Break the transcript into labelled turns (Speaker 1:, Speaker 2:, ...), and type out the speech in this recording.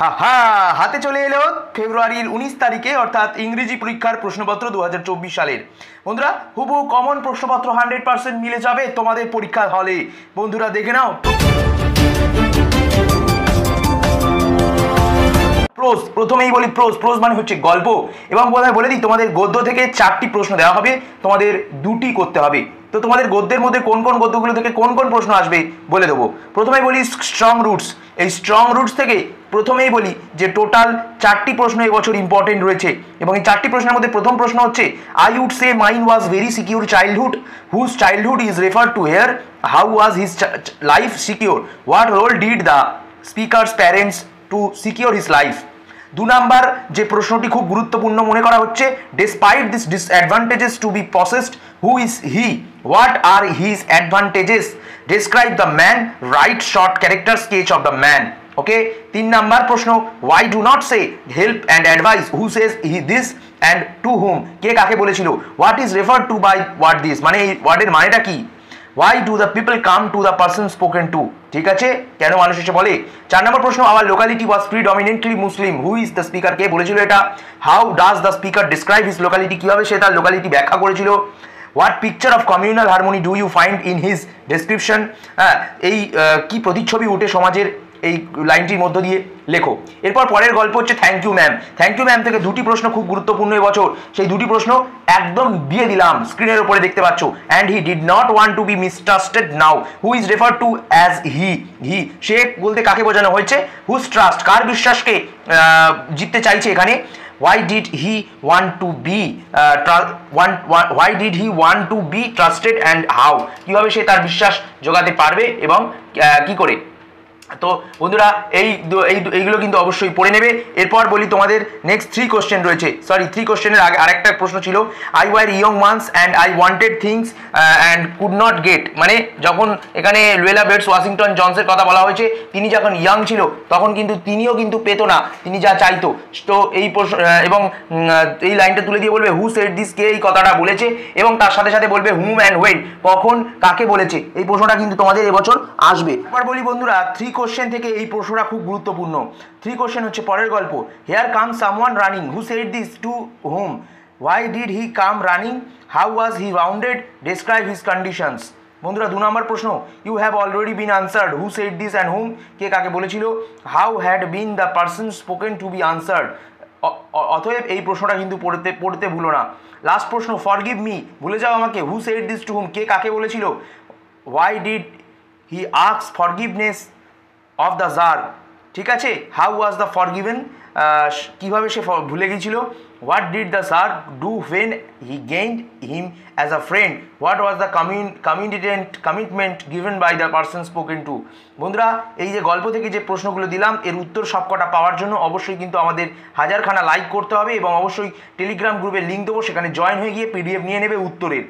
Speaker 1: হা হা হাতে চলে এলো ফেব্রুয়ারির 19 তারিখে অর্থাৎ ইংরেজি পরীক্ষার প্রশ্নপত্র 2024 সালের। বন্ধুরা হুবহু কমন প্রশ্নপত্র 100% মিলে যাবে তোমাদের পরীক্ষার হলে। বন্ধুরা দেখে নাও। প্রোজ, প্রথমেই বলি প্রোজ মানে হচ্ছে গল্প, এবং বলে দিই তোমাদের গদ্য থেকে 4টি প্রশ্ন দেওয়া হবে, তোমাদের 2টি করতে হবে। তো তোমাদের গদ্যের মধ্যে কোন কোন গদ্যগুলো থেকে কোন কোন প্রশ্ন আসবে বলে দেবো। প্রথমেই বলি স্ট্রং রুটস। এই স্ট্রং রুটস থেকে প্রথমেই বলি যে টোটাল 4টি প্রশ্ন এবছর ইম্পর্টেন্ট রয়েছে, এবং এই 4টি প্রশ্নের মধ্যে প্রথম প্রশ্ন হচ্ছে I would say mine was very secure childhood, whose childhood is refer to here, how was his life secure, what role did the speakers parents to secure his life. 2 number যে প্রশ্নটি খুব গুরুত্বপূর্ণ মনে করা হচ্ছে, despite this disadvantages to be possessed, who is he, what are his advantages, describe the man, write short character sketch of the man. Okay. 3 number প্রশ্ন, why do not say help and advice, who says this and to whom, কে কাকে বলেছিল, what is refer to by what this, মানে এই ওয়ার্ডের মানেটা কি, why do the people come to the person spoken to, ঠিক আছে, কেন মানুষ এসে বলে। 4 নম্বর প্রশ্ন, our locality was predominantly Muslim, who is the speaker, কে বলেছিল এটা, how does the speaker describe his locality, কিভাবে সে তার লোকালিটি ব্যাখ্যা করেছিল, what picture of communal harmony do you find in his description, এই কি প্রতিচ্ছবি উঠে সমাজের এই লাইনটির মধ্য দিয়ে লেখো। এরপর পরের গল্প হচ্ছে thank you ma'am. Thank you ma'am থেকে 2টি প্রশ্ন খুব গুরুত্বপূর্ণ এবছর, সেই 2টি প্রশ্ন একদম দিয়ে দিলাম, স্ক্রিনের উপরে দেখতে পাচ্ছ। And he did not want to be mistrusted now, who is refer to as he, সে বলতে কাকে বোঝানো হয়েছে, হুজ ট্রাস্ট, কার বিশ্বাসকে জিততে চাইছে এখানে, why did he want to be why did he want to be trusted and how, কিভাবে সে তার বিশ্বাস জোগাতে পারবে এবং কি করে। তো বন্ধুরা এইগুলো কিন্তু অবশ্যই পড়ে নেবে। এরপর বলি তোমাদের নেক্সট 3 কোশ্চেন রয়েছে, সরি 3 কোশ্চেনের আগে আরেকটা প্রশ্ন ছিল, I were young once and I wanted things and could not get, মানে যখন এখানে লুয়েলা বেটস ওয়াশিংটন জনসের কথা বলা হয়েছে, তিনি যখন ইয়াং ছিল তখন কিন্তু তিনিও কিন্তু পেতো না তিনি যা চাইতো। তো এই প্রশ্ন এবং এই লাইনটা তুলে দিয়ে বলবে হু সেড দিস, কে এই কথাটা বলেছে, এবং তার সাথে সাথে বলবে হুম অ্যান্ড হোয়েন, কখন কাকে বলেছে। এই প্রশ্নটা কিন্তু তোমাদের এবছর আসবে। এবার বলি বন্ধুরা 3 কোশ্চেন থেকে এই প্রশ্নটা খুব গুরুত্বপূর্ণ। 3 কোশ্চেন হচ্ছে পরের গল্প, here come someone running, who said this to whom, why did he come running, how was he bounded, describe his conditions. বন্ধুরা 2 নম্বর প্রশ্ন, you have already been answered, who said this and whom, কে কাকে বলেছিল, how had been the person spoken to be answered. অতএব এই প্রশ্নটা কিন্তু পড়তে ভুলো না। লাস্ট প্রশ্ন, ফরগিভ মি, ভুলে যাও আমাকে, who said this to whom, কে কাকে বলেছিল, why did he ask forgiveness of the czar, ঠিক আছে, হাউ ওয়াজ দ্য ফরগিভেন, কীভাবে সে ভুলে গিয়েছিল, what did the czar do when he gained him as a friend, what was the commitment given by the person spoken to. বন্ধুরা এই যে গল্প থেকে যে প্রশ্নগুলো দিলাম এর উত্তর সবকটা পাওয়ার জন্য অবশ্যই কিন্তু আমাদের 1000খানা লাইক করতে হবে, এবং অবশ্যই টেলিগ্রাম গ্রুপের লিঙ্ক দেবো, সেখানে জয়েন হয়ে গিয়ে PDF নিয়ে নেবে উত্তরের।